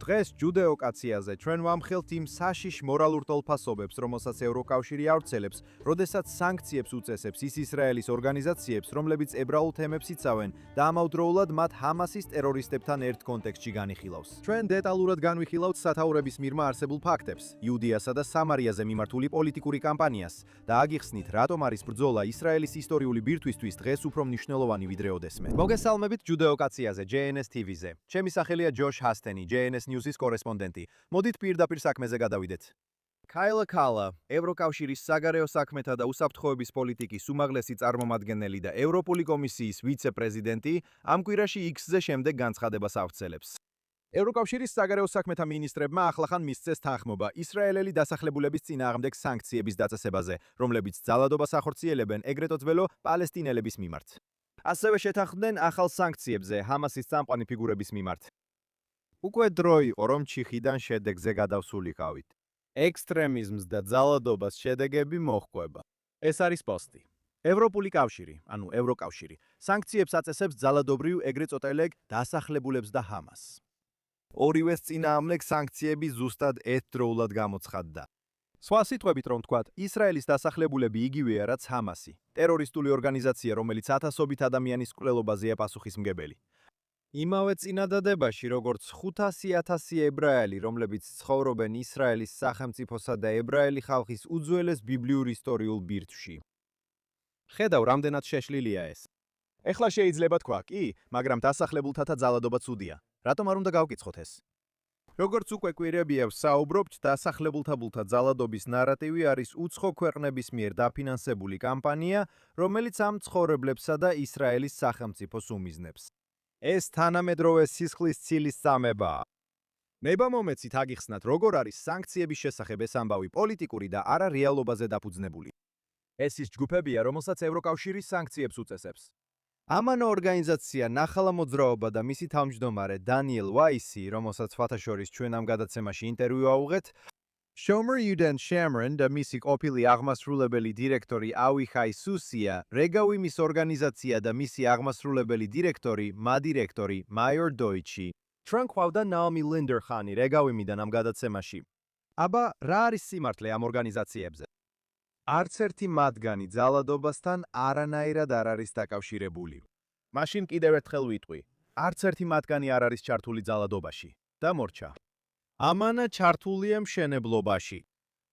დღეს ჯუდეოკაციაზე ჩვენ ვამხელთ იმ საშიშ მორალურ ტოლფასობებს, რომელსაც ევროკავშირი ავრცელებს, როდესაც სანქციებს უწესებს ის ისრაელის ორგანიზაციებს, რომლებიც ებრაულ თემებს იცავენ და ამავდროულად მათ ჰამასის ტერორისტებთან ერთ კონტექსტში განიხილავს. ჩვენ დეტალურად განვიხილავთ სათაურების მიღმა არსებულ ფაქტებს, იუდეასა და სამარიაზე მიმართული პოლიტიკური კამპანიას და აგიხსნით, რატომ არის ბრძოლა ისრაელის ისტორიული ბირთვისთვის დღეს უფრო მნიშვნელოვანი ვიდრე ოდესმე. მოგესალმებით ჯუდეოკაციაზე JNS TV-ზე. ჩემი სახელია ჯოშ ჰასტენი, JNS News-ის კორესპონდენტი. მოდით პირდაპირ საქმეზე გადავიდეთ. Kayla Kalla, ევროკავშირის საგარეო საქმეთა და უსაფრთხოების პოლიტიკის უმაღლესი წარმომადგენელი და ევროპული კომისიის ვიცე-პრეზიდენტი, ამ კვირაში X-ზე შემდეგ განცხადებას ავრცელებს. ევროკავშირის საგარეო საქმეთა მინისტრებმა ახლახან მისცეს თანხმობა ისრაელელი დასახლებულების წინააღმდეგ სანქციების დაწესებაზე, რომლებიც ძალადობას ახორციელებენ ეგრეთო ძველო პალესტინელების მიმართ. ასევე შეთანხმდნენ ახალ სანქციებზე ჰამასის წამყვანი ფიგურების მიმართ. უკვე დრო იყო, რომ ჩიხიდან შედეგზე გადავსულიყავით. ექსტრემიზმს და ძალადობას შედეგები მოჰყვება. ეს არის პოსტი. ევროპული კავშირი, ანუ ევროკავშირი, სანქციებს აწესებს ძალადობრივ ეგრეთ წოდებულ დასახლებულებს და ჰამასს. ორივეს წინააღმდეგ სანქციები ზუსტად ერთდროულად გამოცხადდა. სხვა სიტყვებით რომ ვთქვათ, ისრაელის დასახლებულები იგივეა, რაც ჰამასი, ტერორისტული ორგანიზაცია, რომელიც ათასობით ადამიანის მკვლელობაზეა პასუხისმგებელი. იმავე წინადადებაში, როგორც 500,000 ებრაელი, რომლებიც ცხოვრობენ ისრაელის სახელმწიფოსა და ებრაელი ხალხის უძველეს ბიბლიურ ისტორიულ ბირთვში. ხედავ, რამდენად შეშლილია ეს. ეხლა შეიძლება თქვა, კი, მაგრამ დასახლებულთა ძალადობა ცუდია. რატომ არ უნდა გავკითხოთ ეს? როგორც უკვე კვირებია ვსაუბრობთ, დასახლებულთა ძალადობის ნარატივი არის უცხო ქვეყნების მიერ დაფინანსებული კამპანია, რომელიც ამ ცხოვრებლებსა და ისრაელის სახელმწიფოს უმიზნებს. ეს თანამედროვე სისხლის ცილის წამებაა. ნება მომეცით აგიხსნათ, როგორ არის სანქციების შესახებ ეს ამბავი პოლიტიკური და არა რეალობაზე დაფუძნებული. ეს ის ჯგუფებია, რომელსაც ევროკავშირი სანქციებს უწესებს. ამან ორგანიზაცია ნახალა მოძრაობა და მისი თავმჯდომარე დანიელ ვაისი, რომელსაც ფათაშორის ჩვენ ამ გადაცემაში ინტერვიუ ავუღეთ, Shomer Yuden Shamron და მისი ყოფილი აღმასრულებელი დირექტორი ავიხაი სუსია, რეგავიმის ორგანიზაცია და მისი აღმასრულებელი დირექტორი, მადირექტორი მაიორ დოიჩი. ჩვენ გვყავდა ნაომი ლინდერხანი რეგავიმიდან ამ გადაცემაში. აბა, რა არის სიმართლე ამ ორგანიზაციებზე? არც ერთი მათგანი ძალადობასთან არანაირად არ არის დაკავშირებული. მაშინ კიდევ ერთხელ ვიტყვი, არც ერთი მათგანი არ არის ჩართული ძალადობაში. დამორჩა. ამანა ჩართულია მშენებლობაში.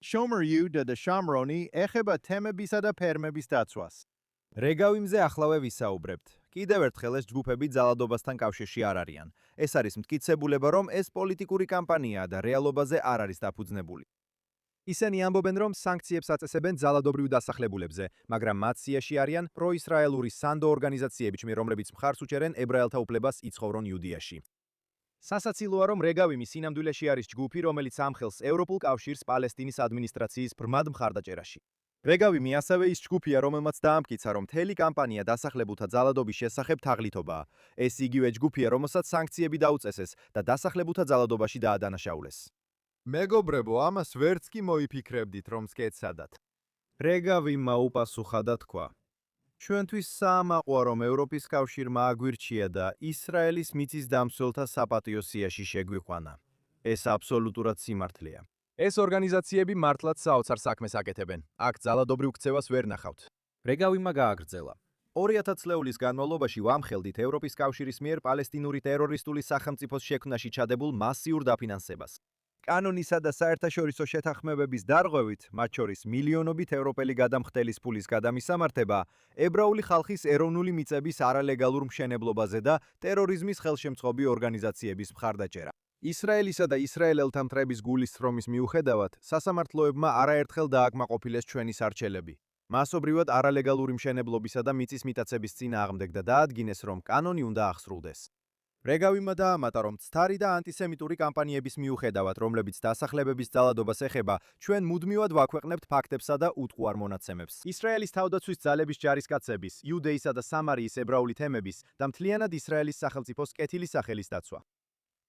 Shomer Yuden და Shamroni ეხება თემებისა და ფერმების დაცვას. რეგავიმზე ახლავე ვისაუბრებთ. კიდევ ერთხელ ეს ჯგუფები ძალადობასთან კავშირში არ არიან. ეს არის მტკიცებულება, რომ ეს პოლიტიკური კამპანიაა და რეალობაზე არ არის დაფუძნებული. ისინი ამბობენ, რომ სანქციებს აწესებენ ძალადობრივ დასახლებულებზე, მაგრამ მათ სიაში არიან პროისრაელური სანდო ორგანიზაციები, რომლებიც მხარს უჭერენ ებრაელთა უფლებას იცხოვრონ იუდეაში. სასაცილოა, რომ რეგავიმი სინამდვილეში არის ჯგუფი, რომელიც ამხელს ევროპულ კავშირს პალესტინის ადმინისტრაციის ბრმად მხარდაჭერაში. რეგავიმი ასევე ის ჯგუფია, რომელმაც დაამტკიცა, რომ მთელი კამპანია დასახლებულთა ძალადობის შესახებ თაღლითობაა. ეს იგივე ჯგუფია, რომელსაც სანქციები დაუწესეს და დასახლებულთა ძალადობაში დაადანაშაულეს. მეგობრებო, ამას ვერც კი მოიფიქრებდით, რომ სკეცადათ. რეგავიმმა უპასუხა და თქვა: ჩვენთვის საამაყოა, რომ ევროპის კავშირმა აგვირჩია და ისრაელის მიწის დამცველთა საპატიო სიაში შეგვიყვანა. ეს აბსოლუტურად სიმართლეა. ეს ორგანიზაციები მართლაც საოცარ საქმეს აკეთებენ. აქ ძალადობრივ ქცევას ვერ ნახავთ. რეგავიმმა გააგრძელა. 2000 წლეულის განმავლობაში ვამხელდით ევროპის კავშირის მიერ პალესტინური ტერორისტული სახელმწიფოს შექმნაში ჩადებულ მასიურ დაფინანსებას. კანონისა და საერთაშორისო შეთანხმებების დარღვევით, მათ შორის მილიონობით ევროპელი გადამხდელის ფულის გადამისამართება, ებრაული ხალხის ეროვნული მიწების არალეგალურ მშენებლობაზე და ტერორიზმის ხელშემწყობი ორგანიზაციების მხარდაჭერა. ისრაელისა და ისრაელელთა მტრების გულისრომის მიუხედავად, სასამართლოებმა არაერთხელ დააკმაყოფილეს ჩვენი სარჩელები. მასობრივად არალეგალური მშენებლობისა და მიწის მიტაცების წინააღმდეგ და დაადგინეს, რომ კანონი უნდა აღსრულდეს. რეგავიმმა დაამატა, რომ ცთარი და ანტისემიტური კამპანიების მიუხედავად, რომლებიც დასახლებების ძალადობას ეხება, ჩვენ მუდმივად ვაქვეყნებთ ფაქტებსა და უტყუარ მონაცემებს. ისრაელის თავდაცვის ძალების ჯარისკაცების, იუდეისა და სამარიის ებრაული თემების და მთლიანად ისრაელის სახელმწიფოს კეთილი სახელის დაცვა.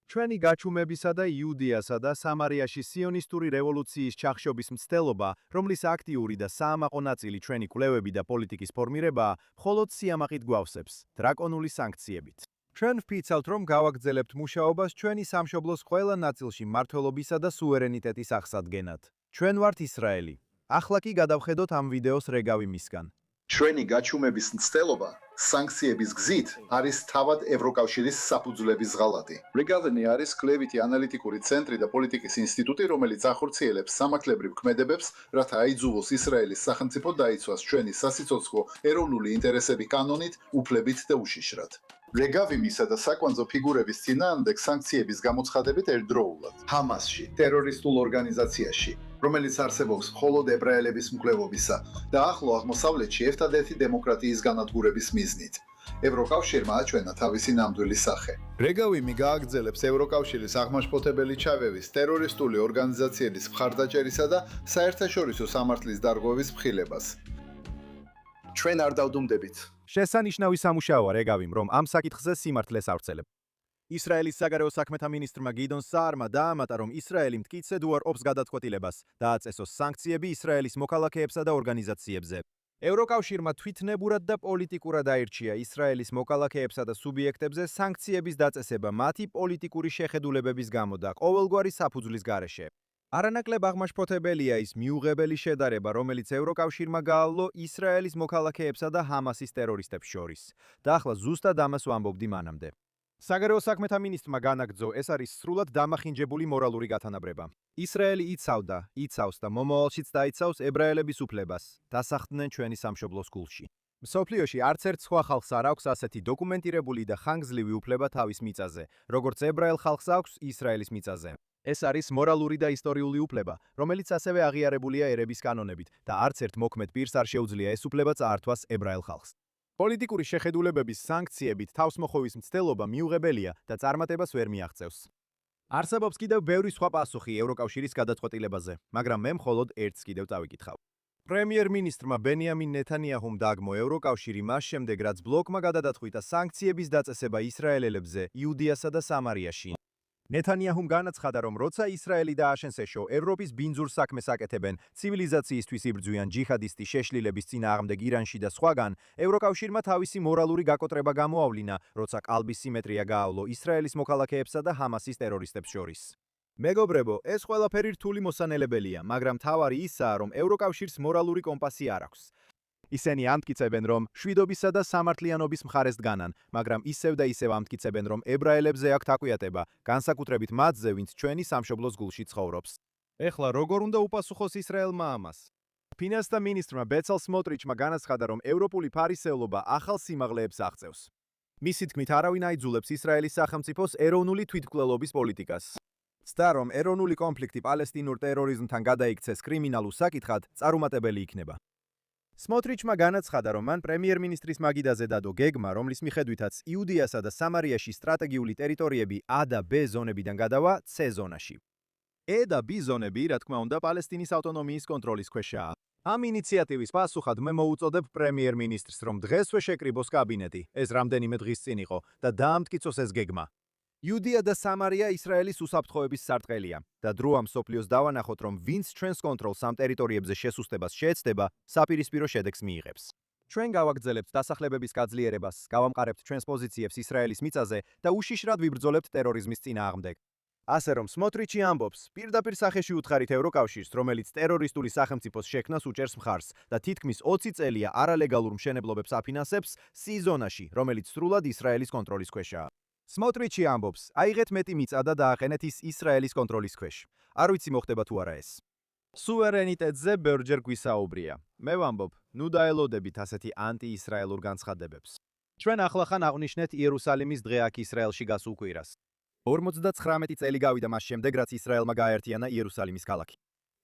ჩვენი გაჩუმებისა და იუდეასა და სამარიაში სიონისტური რევოლუციის ჩახშობის მცდელობა, რომლის აქტიური და საამაყო ნაწილი ჩვენი კვლევები და პოლიტიკის ფორმირებაა, მხოლოდ სიამაყით გვავსებს, დრაკონული სანქციებით. ჩვენ ვფიცავთ, რომ გავაგრძელებთ მუშაობას ჩვენი სამშობლოს ყველა ნაწილში მმართველობისა და სუვერენიტეტის აღსადგენად. ჩვენ ვართ ისრაელი. ახლა კი გადავხედოთ ამ ვიდეოს რეგავი მისგან. ჩვენი გაჩუმების მცდელობა სანქციების გზით არის თავად ევროკავშირის საფუძვლების ღალატი. რეგავენი არის კლებითი ანალიტიკური ცენტრი და პოლიტიკის ინსტიტუტი, რომელიც ახორციელებს სამართლებრივ ქმედებებს, რათა აიძულოს ისრაელის სახელმწიფო დაიცვას ჩვენი სასიცოცხლო ეროვნული ინტერესები კანონით, უფლებით და უშიშრად. რეგავიმისა და საკვანძო ფიგურების წინააღმდეგ სანქციების გამოცხადებით ერთდროულად ჰამასში, ტერორისტულ ორგანიზაციაში, რომელიც არსებობს მხოლოდ ებრაელების მკვლელობისა და ახლო აღმოსავლეთში ერთადერთი დემოკრატიის განადგურების მიზნით. ევროკავშირმა აჩვენა თავისი ნამდვილი სახე. რეგავიმი გააგრძელებს ევროკავშირის აღმაშფოთებელი ჩავევის, ტერორისტული ორგანიზაციების მხარდაჭერისა და საერთაშორისო სამართლის დარღვევის მხილებას. ჩვენ არ დავდუმდებით. შესანიშნავი სამუშაოა რეგავიმ, რომ ამ საკითხზე სიმართლეს ავრცელებ. ისრაელის საგარეო საქმეთა მინისტრმა გიდონ საარმა დაამატა, რომ ისრაელი მტკიცედ უარყოფს გადაწყვეტილებას და აწესოს სანქციები ისრაელის მოქალაქეებსა და ორგანიზაციებზე. ევროკავშირმა თვითნებურად და პოლიტიკურად აირჩია ისრაელის მოქალაქეებსა და სუბიექტებზე სანქციების დაწესება მათი პოლიტიკური შეხედულებების გამო და ყოველგვარი საფუძვლის გარეშე. არანაკლებ აღმაშფოთებელია ის მიუღებელი შედარება, რომელიც ევროკავშირმა გაავლო ისრაელის მოქალაქეებსა და ჰამასის ტერორისტებს შორის. და ახლა ზუსტად ამას ვამბობდი მანამდე. საგარეო საქმეთა მინისტრმა განაგრძო, ეს არის სრულად დამახინჯებული მორალური გათანაბრება. ისრაელი იცავდა, იცავს და მომავალშიც დაიცავს ებრაელების უფლებას, დასახდნენ ჩვენი სამშობლოს გულში. მსოფლიოში არც ერთ სხვა ხალხს არ აქვს ასეთი დოკუმენტირებული და ხანგრძლივი უფლება თავის მიწაზე, როგორც ებრაელ ხალხს აქვს ისრაელის მიწაზე. ეს არის მორალური და ისტორიული უფლება, რომელიც ასევე აღიარებულია ერების კანონებით და არც ერთ მოქმედ პირს არ შეუძლია ეს უფლება წაართვას ებრაელ ხალხს. პოლიტიკური შეხედულებების სანქციებით თავსმოხვევის მცდელობა მიუღებელია და წარმატებას ვერ მიაღწევს. არსებობს კიდევ ბევრი სხვა პასუხი ევროკავშირის გადაწყვეტილებაზე, მაგრამ მე მხოლოდ ერთს კიდევ წავიკითხავ. პრემიერ-მინისტრმა ბენიამინ ნეთანიაჰუმ დააგმო ევროკავშირი მას შემდეგ, რაც ბლოკმა გადადაწყვიტა სანქციების დაწესება ისრაელელებზე იუდიასა და სამარიაში. ნეთანიაჰუმ განაცხადა, რომ როცა ისრაელი დააშენს ეშო, ევროპის ბინძურ საქმეს აკეთებენ, ცივილიზაციისთვის იბრძვიან ჯიჰადისტი შეშლილების წინააღმდეგ ირანში და სხვაგან, ევროკავშირმა თავისი მორალური გაკოტრება გამოავლინა, როცა კალბის სიმეტრია გაავლო ისრაელის მოქალაქეებსა და ჰამასის ტერორისტებს შორის. მეგობრებო, ეს ყველაფერი რთული მოსანელებელია, მაგრამ თავარი ისაა, რომ ევროკავშირს მორალური კომპასი არ აქვს. ისინი ამტკიცებენ, რომ შვიდობისა და სამართლიანობის მხარეს დგანან, მაგრამ ისევ და ისევ ამტკიცებენ, რომ ებრაელებზე აქვთ აკუიატება, განსაკუთრებით მათზე, ვინც ჩვენი სამშობლოს გულში ცხოვრობს. ეხლა როგორ უნდა უპასუხოს ისრაელმა ამას? ფინანსთა მინისტრმა ბეცალ სმოტრიჩმა განაცხადა, რომ ევროპული ფარისეულობა ახალ სიმაღლეებს აღწევს. მისი თქმით, არავინ აიძულებს ისრაელის სახელმწიფოს ეროვნული თვითმკვლელობის პოლიტიკას. ცდა, რომ ეროვნული კონფლიქტი პალესტინურ ტერორიზმთან გადაიქცეს კრიმინალურ საკითხად, წარუმატებელი იქნება. სმოტრიჩმა განაცხადა, რომ მან პრემიერ-მინისტრის მაგიდაზე დადო გეგმა, რომლის მიხედვითაც იუდიასა და სამარიაში სტრატეგიული ტერიტორიები A და B ზონებიდან გადავა C ზონაში. E და B ზონები, რა თქმა უნდა, პალესტინის ავტონომიის კონტროლის ქვეშაა. ამ ინიციატივის პასუხად მე მოუწოდებ პრემიერ-მინისტრს, რომ დღესვე შეკრიბოს კაბინეტი, ეს რამდენიმე დღის წინ იყო და დაამტკიცოს ეს გეგმა. იუდია და სამარია ისრაელის უსაფრთხოების სარტყელია და დროა მსოფლიოს დავანახოთ, რომ ვინც ჩვენს კონტროლს ამ ტერიტორიებზე შესუსტებას შეეცდება, საპირისპირო შედეგს მიიღებს. ჩვენ გავაგრძელებთ დასახლებების გაძლიერებას, გავამყარებთ ჩვენს პოზიციებს ისრაელის მიწაზე და უშიშრად ვიბრძოლებთ ტერორიზმის წინააღმდეგ. ასე რომ სმოტრიჩი ამბობს, პირდაპირ სახეში უთხარით ევროკავშირს, რომელიც ტერორისტული სახელმწიფოს შექმნას უჭერს მხარს და თითქმის 20 წელია არალეგალურ მშენებლობებს აფინანსებს C ზონაში, რომელიც სრულად ისრაელის კონტროლის ქვეშაა. სმოტრიჩი ამბობს, აიღეთ მეტი მიწა და დააყენეთ ის ისრაელის კონტროლის ქვეშ. არ ვიცი მოხდება თუ არა ეს. სუვერენიტეტზე ბევრჯერ გვისაუბრია. მე ვამბობ, ნუ დაელოდებით ასეთი ანტი-ისრაელურ განცხადებებს. ჩვენ ახლახან აღვნიშნეთ იერუსალიმის დღე აქ ისრაელში გასულ კვირას. 59 წელი გავიდა მას შემდეგ, რაც ისრაელმა გააერთიანა იერუსალიმის ქალაქი.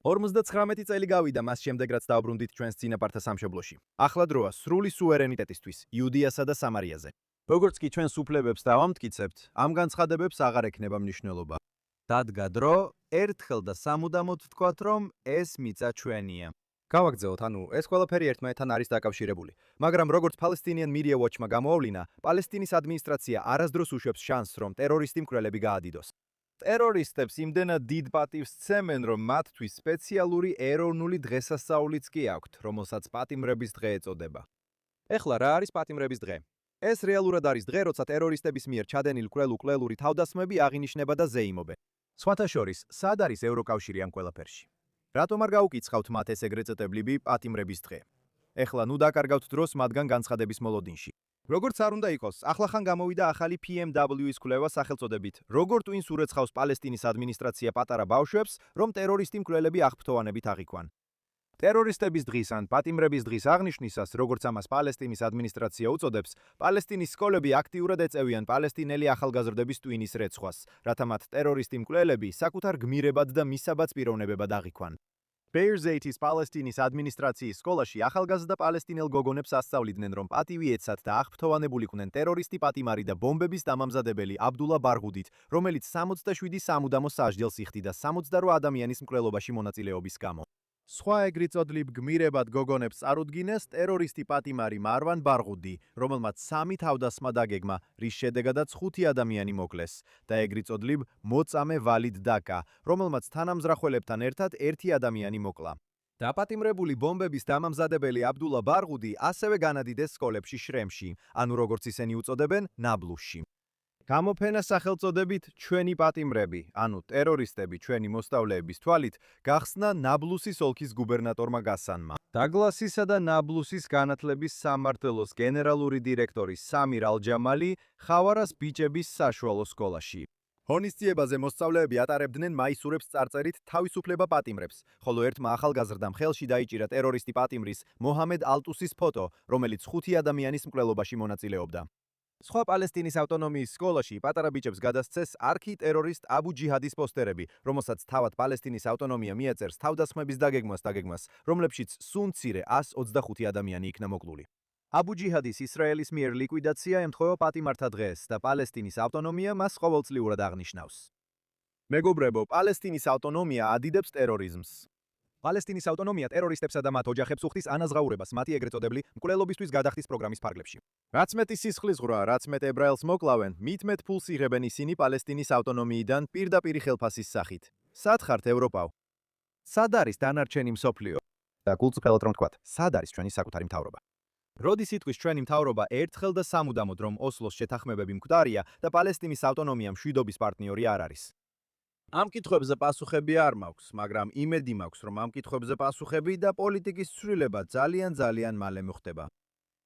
59 წელი გავიდა მას შემდეგ, რაც დაუბრუნდით ჩვენს წინაპართა სამშობლოში. ახლა დროა სრული სუვერენიტეტისთვის, იუდიასა და სამარიაზე. როგორც კი ჩვენს უფლებებს დავამტკიცებთ, ამ განცხადებებს აღარ ექნება მნიშვნელობა. დადგა დრო, ერთხელ და სამუდამოდ ვთქვათ, რომ ეს მიწა ჩვენია. გავაგრძელოთ, ანუ ეს ყველაფერი ერთმანეთთან არის დაკავშირებული, მაგრამ როგორც Palestinian Media Watch-მა გამოავლინა, პალესტინის ადმინისტრაცია არასდროს უშვებს შანსს, რომ ტერორისტი მკვლელები გაადიდოს. ტერორისტებს იმდენად დიდ პატივს სცემენ, რომ მათთვის სპეციალური ეროვნული დღესასწაულიც კი აქვთ, რომელსაც პატიმრების დღე ეწოდება. ეხლა რა არის პატიმრების დღე? ეს რეალურად არის დღე, როცა ტერორისტების მიერ ჩადენილ კვლელი თავდასხმები აღინიშნება და ზეიმობენ. სხვათა შორის, სად არის ევროკავშირი ამ ყველაფერში? რატომ არ გაუკიცხავთ მათ ეს ეგრეთ წოდებული პატიმრების დღე? ეხლა ნუ დაკარგავთ დროს მათგან განცხადების მოლოდინში. როგორც არ უნდა იყოს, ახლახან გამოვიდა ახალი PMW-ის კვლევა სახელწოდებით როგორ ტვინს ურეცხავს პალესტინის ადმინისტრაცია პატარა ბავშვებს, რომ ტერორისტი მკვლელები აღფრთოვანებით აღიქვან. ტერორისტების დღის ან პატიმრების დღის აღნიშვნისას, როგორც ამას პალესტინის ადმინისტრაცია უწოდებს, პალესტინის სკოლები აქტიურად ეწევიან პალესტინელი ახალგაზრდების ტვინის რეცხვას, რათა მათ ტერორისტი მკვლელები საკუთარ გმირებად და მისაბაц პიროვნებებად აღიქვან. Bears-8-ის პალესტინის ადმინისტრაციის სკოლაში ახალგაზრდა პალესტინელ გოგონებს ასწავლიდნენ, რომ პატივი ეცათ და აღფრთოვანებულიყვნენ ტერორისტი პატიმარი და ბომბების დამამზადებელი აბდულა ბარღუდით, რომელიც 67 სამუდამო სასჯელს იხდიდა 68 ადამიანის მკვლელობაში მონაწილეობის გამო. სხვა ეგრეთ წოდლიბ გმირებად გოგონებს წარუდგინეს ტერორისტი პატიმარი მარვან ბარღუდი, რომელმაც 3 თავდასხმა დაგეგმა, რის შედეგადაც 5 ადამიანი მოკლეს, და ეგრეთ წოდლიბ მოწამე ვალიდ დაკა, რომელმაც თანამზრახველებთან ერთად 1 ადამიანი მოკლა. დაპატიმრებული ბომბების დამამზადებელი აბდულა ბარღუდი ასევე განადიდეს სკოლებში შრემში, ანუ როგორც ისინი უწოდებენ, ნაბლუსში. გამოფენა სახელწოდებით ჩვენი პატიმრები, ანუ ტერორისტები ჩვენი მოსწავლეების თვალით, გახსნა ნაბლუსის ოლქის გუბერნატორმა გასანმა. დაგლასისა და ნაბლუსის განათლების სამმართველოს გენერალური დირექტორი სამირ ალ-ჯამალი ხავარას ბიჭების საშუალო სკოლაში. ღონისძიებაზე მოსწავლეები ატარებდნენ მაისურებს წარწერით თავისუფლება პატიმრებს, ხოლო ერთმა ახალგაზრდამ ხელში დაიჭირა ტერორისტი პატიმრის მოჰამედ ალტუსის ფოტო, რომელიც 5 ადამიანის მკვლელობაში მონაწილეობდა. სხვა პალესტინის ავტონომიის სკოლაში პატარა ბიჭებს გადასცეს არქი-ტერორისტ აბუ ჯიჰადის პოსტერები, რომელსაც თავად პალესტინის ავტონომია მიაწერს თავდასხმების დაგეგმვას, რომლებშიც სუნცირე 125 ადამიანი იქნა მოკლული. აბუ ჯიჰადის ისრაელის მიერ ლიკვიდაცია ემთხვევა პატიმართა დღეს და პალესტინის ავტონომია მას ყოველწლიურად აღნიშნავს. მეგობრებო, პალესტინის ავტონომია ადიდებს ტერორიზმს. პალესტინის ავტონომია ტერორისტებსა და მათ ოჯახებს უხდის ანაზღაურებას მათი ეგრეთ წოდებული მკვლელობისთვის გადახდის პროგრამის ფარგლებში. რაც მეტი სისხლისღვრა, რაც მეტ ებრაელს მოკლავენ, მით მეტ ფულს იღებენ ისინი პალესტინის ავტონომიიდან პირდაპირი ხელფასის სახით. სად ხართ ევროპაო? სად არის დანარჩენი მსოფლიო? და გულწრფელად რომ თქვათ, სად არის ჩვენი საკუთარი მთავრობა? როდის იტყვის ჩვენი მთავრობა ერთხელ და სამუდამოდ, რომ ოსლოს შეთანხმებები მკვდარია და პალესტინის ავტონომია მშვიდობის პარტნიორი არ არის? ამ კითხვებზე პასუხები არ მაქვს, მაგრამ იმედი მაქვს, რომ ამ კითხვებზე პასუხები და პოლიტიკის ცვლილება ძალიან მალე მოხდება.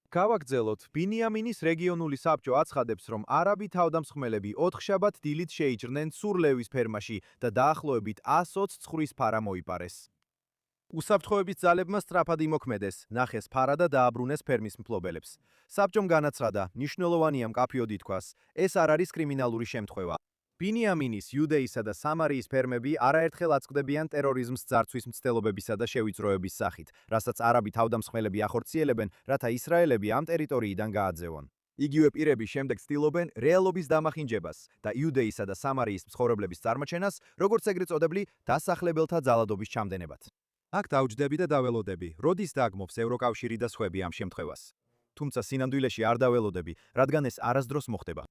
გავაგრძელოთ, ბინიამინის რეგიონული საბჭო აცხადებს, რომ არაბი თავდამსხმელები 4 შაბათ დილით შეიჭრნენ სურლევის ფერმაში და დაახლოებით 120 ცხვრის ფარა მოიპარეს. უსაფრთხოების ძალებმა სწრაფად იმოქმედეს, ნახეს ფარა და დააბრუნეს ფერმის მფლობელებს. საბჭომ განაცხადა, მნიშვნელოვანია მკაფიოდ ითქვას, ეს არ არის კრიმინალური შემთხვევა. ბინიამინის, იუდეისა და სამარიის ფერმები არაერთხელ აწყდებიან ტერორიზმს ძარცვის მცდელობებისა და შევიწროების სახით, რასაც არაბი თავდამსხმელები ახორციელებენ, რათა ისრაელები ამ ტერიტორიიდან გააძევონ. იგივე პირები შემდეგ ცდილობენ რეალობის დამახინჯებას და იუდეისა და სამარიის მცხოვრებლების წარმოჩენას, როგორც ეგრეთ წოდებული დასახლებელთა ძალადობის ჩამდენებად. აქ დავჯდები და დაველოდები, როდის დაგმობს ევროკავშირი და სხვები ამ შემთხვევას. თუმცა სინამდვილეში არ დაველოდები, რადგან ეს არასდროს მოხდება.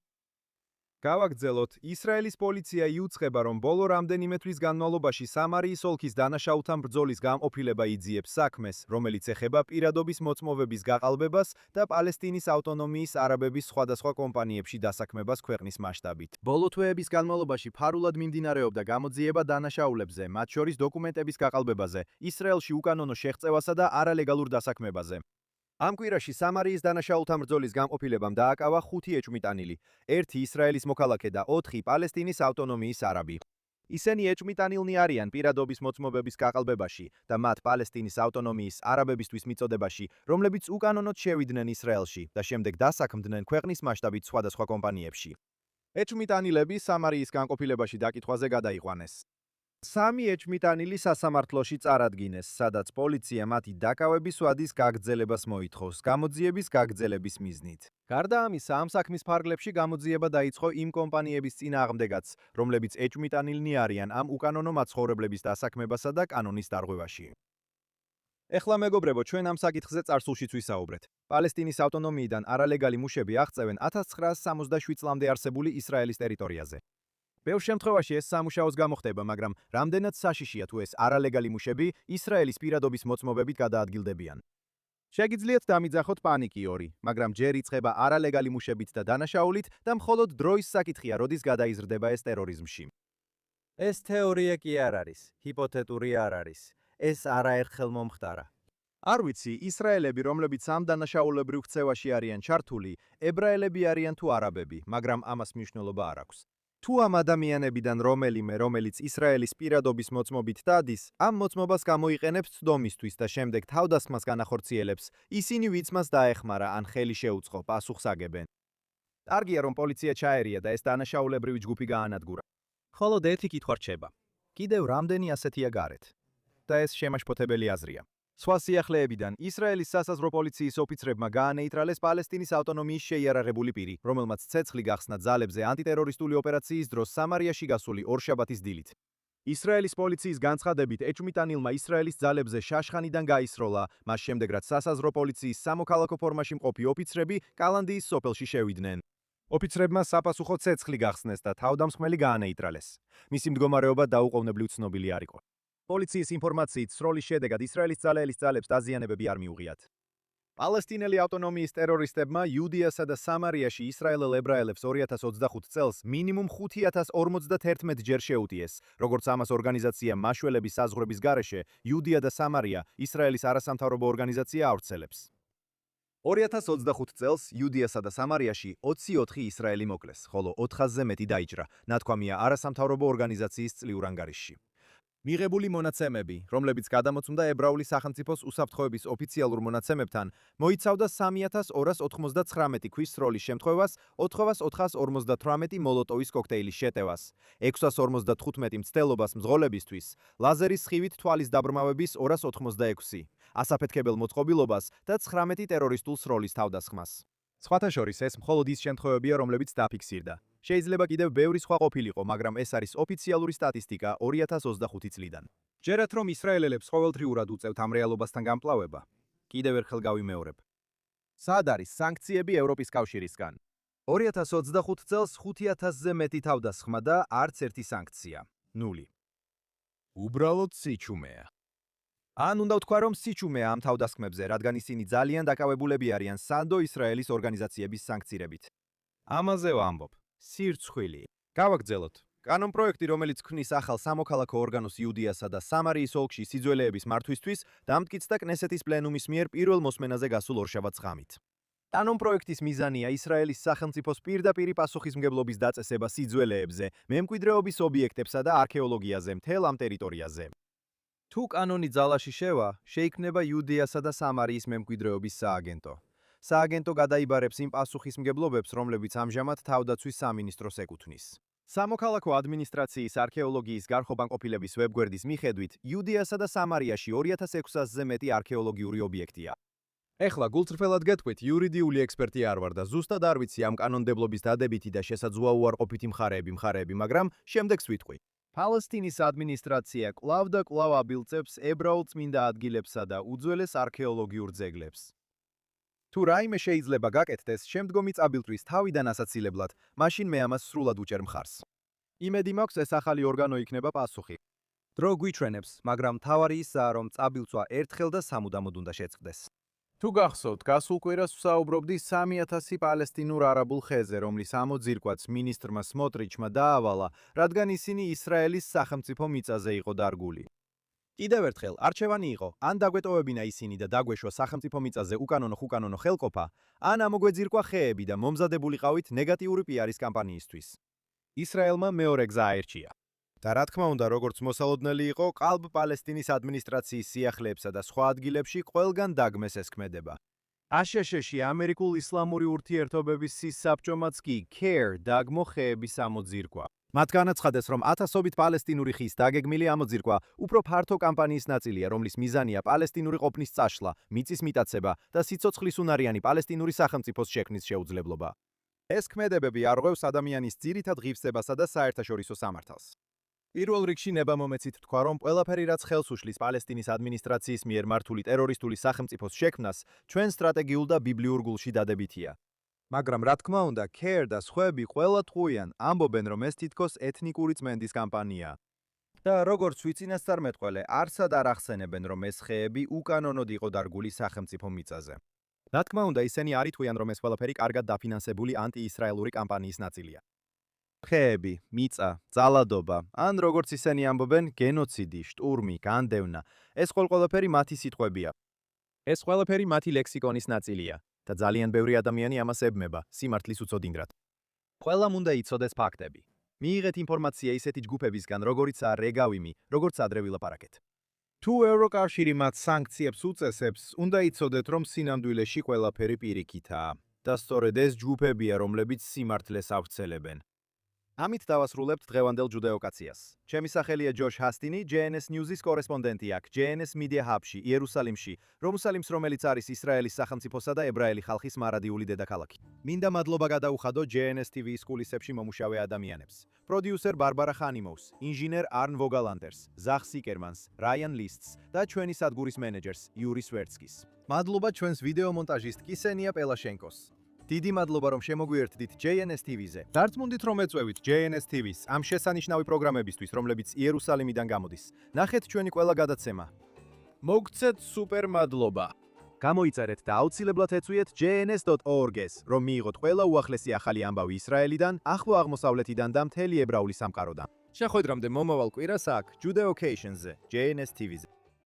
გავაგრძელოთ, ისრაელის პოლიცია იუწყება, რომ ბოლო რამდენიმე თვის განმავლობაში სამარიის ოლქის დანაშაულთა ბრძოლის გამყოფილება იძიებს საქმეს, რომელიც ეხება პირადობის მოწმობების გაყალბებას და პალესტინის ავტონომიის არაბების სხვადასხვა კომპანიებში დასაქმებას ქვეყნის მასშტაბით. ბოლო თვეების განმავლობაში ფარულად მიმდინარეობდა გამოძიება დანაშაულებზე, მათ შორის დოკუმენტების გაყალბებაზე, ისრაელში უკანონო შეღწევასა და არალეგალურ დასაქმებაზე. ამ კვირაში სამარიის დანაშაულთა ბრძოლის გამყოფილებამ დააკავა 5 ეჭვმიტანილი, 1 ისრაელის მოქალაქე და 4 პალესტინის ავტონომიის არაბი. ისინი ეჭვმიტანილნი არიან პირადობის მოწმობების გაყალბებაში და მათ პალესტინის ავტონომიის არაბებისთვის მიწოდებაში, რომლებიც უკანონოდ შევიდნენ ისრაელში და შემდეგ დასაქმდნენ ქვეყნის მასშტაბით სხვადასხვა კომპანიებში. ეჭვმიტანილები სამარიის განყოფილებაში დაკითხვაზე გადაიყვანეს. 3 ეჭვმიტანილი სასამართლოში წარადგინეს, სადაც პოლიცია მათი დაკავების ვადის გაგრძელებას მოითხოვს გამოძიების გაგრძელების მიზნით. გარდა ამისა, ამ საქმის ფარგლებში გამოძიება დაიწყო იმ კომპანიების წინააღმდეგაც, რომლებიც ეჭვმიტანილნი არიან ამ უკანონო მაცხოვრებლების დასაქმებასა და კანონის დარღვევაში. ეხლა მეგობრებო, ჩვენ ამ საკითხზე წარსულშიც ვისაუბრეთ. პალესტინის ავტონომიიდან არალეგალი მუშები აღწევენ 1967 წლამდე არსებული ისრაელის ტერიტორიაზე. ბევრ შემთხვევაში ეს სამუშაოს გამოხდება, მაგრამ რამდენად საშიშია თუ ეს არალეგალი მუშები ისრაელის პირადობის მოწმობებით გადაადგილდებიან. შეგიძლიათ დამიძახოთ პანიკი 2, მაგრამ ჯერ იწყება არალეგალი მუშებით და დანაშაულით და მხოლოდ დროის საკითხია, როდის გადაიზრდება ეს ტერორიზმში. ეს თეორია კი არ არის, ჰიპოთეტური არ არის. ეს არაერთხელ მომხდარა. არ ვიცი, ისრაელები, რომლებიც ამ დანაშაულებრივ ქცევაში არიან ჩართული, ებრაელები არიან თუ არაბები, მაგრამ ამას მნიშვნელობა არ აქვს. თუ ამ ადამიანებიდან რომელიმე, რომელიც ისრაელის პირადობის მოწმობით დადის, ამ მოწმობას გამოიყენებს ცდომისთვის და შემდეგ თავდასხმას განახორციელებს, ისინი ვიც მას დაეხმარა ან ხელი შეუწყო, პასუხს აგებენ. კარგია, რომ პოლიცია ჩაერია და ეს დანაშაულებრივი ჯგუფი გაანადგურა. მხოლოდ ერთი კითხვა რჩება. კიდევ რამდენი ასეთია გარეთ? და ეს შემაშფოთებელი აზრია. სხვა სიახლეებიდან ისრაელის სასაზღვრო პოლიციის ოფიცრებმა გაანეიტრალეს პალესტინის ავტონომიის შეიარაღებული პირი, რომელმაც ცეცხლი გახსნა ძალებზე ანტიტერორისტული ოპერაციის დროს სამარიაში გასული ორშაბათის დილით. ისრაელის პოლიციის განცხადებით, ეჭვმიტანილმა ისრაელის ძალებზე შაშხანიდან გაისროლა, მას შემდეგ რაც სასაზღვრო პოლიციის სამოქალაქო ფორმაში მყოფი ოფიცრები კალანდიის სოფელში შევიდნენ. ოფიცრებმა sapasukho ცეცხლი გახსნეს და თავდამსხმელი გაანეიტრალეს. მისი მდგომარეობა დაუყოვნებლივ ცნობილი არ იყო. პოლიციის ინფორმაციით, სროლის შედეგად ისრაელის ძალებს დაზიანებები არ მიუღიათ. პალესტინელი ავტონომიის ტერორისტებმა იუდეასა და სამარიაში ისრაელელ ებრაელებს 2025 წელს მინიმუმ 5051 ჯერ შეუტიეს, როგორც ამას ორგანიზაცია მაშველების საზღვრების გარეშე, იუდეა და სამარია ისრაელის არასამთავრობო ორგანიზაცია ავრცელებს. 2025 წელს იუდეასა და სამარიაში 24 ისრაელი მოკლეს, ხოლო 400-ზე მეტი დაიჭრა, ნათქვამია არასამთავრობო ორგანიზაციის წლიურ ანგარიშში. მიღებული მონაცემები, რომლებიც გადამოცემდა ებრაული სახელმწიფოს უსაფრთხოების ოფიციალურ მონაცემებთან, მოიცავდა 3299 ქვის სროლის შემთხვევას, 4458 მოლოტოვის კოქტეილის შეტევას, 655 მცდელობას მძღოლებისთვის, ლაზერის სხივით თვალის დაბრმავების 286, ასაფეთქებელ მოწყობილობას და 19 ტერორისტულ სროლის თავდასხმას. სხვათა შორის ეს მხოლოდ ის შემთხვევებია, რომლებიც დაფიქსირდა. შეიძლება კიდევ ბევრი სხვა ყოფილიყო, მაგრამ ეს არის ოფიციალური სტატისტიკა 2025 წლიდან. ჯერათ რომ ისრაელელებს ყოველდღიურად უწევთ ამ რეალობასთან გამკლავება. კიდევ ერთხელ გავიმეორებ. სად არის სანქციები ევროპის კავშირისგან? 2025 წელს 5000-ზე მეტი თავდასხმა და არც ერთი სანქცია. 0. უბრალოდ სიჩუმეა. ან უნდა ვთქვა, რომ სიჩუმეა ამ თავდასხმებზე, რადგან ისინი ძალიან დაკავებულები არიან სანდო ისრაელის ორგანიზაციების სანქცირებით. ამაზე ვამბობ. სირცხვილი. გავაგრძელოთ. კანონპროექტი, რომელიც ქმნის ახალ სამოქალაქო ორგანოს იუდეასა და სამარიის ოლქში სიძველეების მართვისთვის, დამტკიცდა კნესეთის პლენუმის მიერ პირველ მოსმენაზე გასულ ორშაბათს ღამით. კანონპროექტის მიზანია ისრაელის სახელმწიფოს პირდაპირი პასუხისმგებლობის დაწესება სიძველეებზე, მემკვიდრეობის ობიექტებსა და არქეოლოგიაზე მთელ ამ ტერიტორიაზე. თუ კანონი ძალაში შევა, შეიქმნება იუდეასა და სამარიის მემკვიდრეობის სააგენტო. სააგენტო გადაიბარებს იმ პასუხისმგებლობებს, რომლებიც ამჟამად თავდაცვის სამინისტროს ეკუთვნის. სამოქალაქო ადმინისტრაციის არქეოლოგიის გარხობანყოფილების ვებგვერდის მიხედვით, იუდეასა და სამარიაში 2600-ზე მეტი არქეოლოგიური ობიექტია. ეხლა გულწრფელად გეტყვით, იურიდიული ექსპერტი არ ვარ და ზუსტად არ ვიცი ამ კანონმდებლობის დადებითი და შესაძლოა უარყოფითი მხარეები, მაგრამ შემდეგს ვიტყვი. პალესტინის ადმინისტრაცია კვლავ და კვლავ აბილწებს ებრაულ წმინდა ადგილებსა და უძველეს არქეოლოგიურ ძეგლებს. თუ რაიმე შეიძლება გაკეთდეს შემდგომი წაბილტვის თავიდან ასაცილებლად, მაშინ მე ამას სრულად უჭერ მხარს. იმედი მაქვს ეს ახალი ორგანო იქნება პასუხი. დრო გვიჩვენებს, მაგრამ მთავარი ისაა, რომ წაბილწვა ერთხელ და სამუდამოდ უნდა შეწყდეს. თუ გახსოვთ, გასულ კვირას ვსაუბრობდი 3000 პალესტინურ არაბულ ხეზე, რომლის ამოძირკვაც მინისტრმა სმოტრიჩმა დაავალა, რადგან ისინი ისრაელის სახელმწიფო მიწაზე იყო დარგული. კიდევ ერთხელ, არჩევანი იყო, ან დაგვეტოვებინა ისინი და დაგვეშვა სახელმწიფო მიწაზე უკანონო ხელყოფა, ან ამოგვეძირკვა ხეები და მომზადებულიყავით ნეგატიური პიარის კამპანიისთვის. ისრაელმა მეორე გზა აერჩია. და რა თქმა უნდა, როგორც მოსალოდნელი იყო, ყალბ პალესტინის ადმინისტრაციის სიახლეებსა და სხვა ადგილებში ყველგან დაგმეს ეს ქმედება. აშშ-ში ამერიკულ ისლამური ურთიერთობების სისაბჭომაც კი CARE დაგმო ხეების ამოძირკვა. მათ განაცხადეს, რომ ათასობით პალესტინური ხის დაგეგმილი ამოძირკვა უფრო ფართო კამპანიის ნაწილია, რომლის მიზანია პალესტინური ყოფნის წაშლა, მიწის მიტაცება და სიცოცხლისუნარიანი პალესტინური სახელმწიფოს შექმნის შეუძლებლობა. ეს ქმედებები არღვევს ადამიანის ძირითად ღირსებასა და საერთაშორისო სამართალს. პირველ რიგში ნებამომეცით თქვა, რომ ყველაფერი, რაც ხელს უშლის პალესტინის ადმინისტრაციის მიერ მართული ტერორისტული სახელმწიფოს შექმნას, ჩვენ სტრატეგიულ და ბიბლიურ გულში დადებითია. მაგრამ რა თქმა უნდა, CARE და სხვები ყველა ტყუიან, ამბობენ, რომ ეს თითქოს ეთნიკური წმენდის კამპანიაა. და როგორც ვიწინასწარმეტყველე, არსად არ ახსენებენ, რომ ეს ხეები უკანონოდ იყო დარგული სახელმწიფო მიწაზე. რა თქმა უნდა, ისინი არ ითვლიან, რომ ეს ყველაფერი კარგად დაფინანსებული ანტიისრაელური კამპანიის ნაწილია. ხეები, მიწა, ძალადობა, ან როგორც ისინი ამბობენ, გენოციდი, შტურმი, განდევნა, ეს ყველაფერი მათი სიტყვებია. ეს ყველაფერი მათი ლექსიკონის ნაწილია და ძალიან ბევრი ადამიანი ამას ებმება სიმართლის უწოდინდრად. ყველამ უნდა იცოდეს ფაქტები. მიიღეთ ინფორმაცია ისეთი ჯგუფებისგან, როგორიცაა რეგავიმი, როგორც ადრე ვილაპარაკეთ. თუ ევროკავშირი მათ სანქციებს უწესებს, უნდა იცოდეთ, რომ სინამდვილეში ყველაფერი პირიქითაა და სწორედ ეს ჯგუფებია, რომლებიც სიმართლეს ავრცელებენ. ამით დავასრულებთ დღევანდელ ჯუდეოკაციას. ჩემი სახელია ჯოშ ჰასტინი, JNS News-ის კორესპონდენტი აქ, JNS Media Hub-ში, იერუსალიმში, რომელიც არის ისრაელის სახელმწიფოსა და ებრაელი ხალხის მარადიული დედაქალაქი. მინდა მადლობა გადაუხადო JNS TV-ის კულისებში მომუშავე ადამიანებს. პროდიუსერ ბარბარა ხანიმოვს, ინჟინერ არნ ვოგალანდერს, ზახ სიკერმანს, რაიან ლისტს და ჩვენი სადგურის მენეჯერს, იური სვერცკის. მადლობა ჩვენს ვიდეო მონტაჟისტ კისენია პელაშენკოს. დიდი მადლობა რომ შემოგვიერთდით JNS TV-ზე. დარწმუნდით რომ ეწვევით JNS TV-ს ამ შესანიშნავი პროგრამებისთვის, რომლებიც იერუსალიმიდან გამოდის. ნახეთ ჩვენი ყველა გადაცემა. მოგცეთ სუპერ მადლობა. გამოიწერეთ და აუცილებლად ეწვიეთ jns.org-ს, რომ მიიღოთ ყველა უახლესი ახალი ამბავი ისრაელიდან, ახლო აღმოსავლეთიდან და მთელი ებრაული სამყაროდან. შეხვედრამდე მომავალ კვირას აქ, Judeocation-ზე, JNS TV-ზე.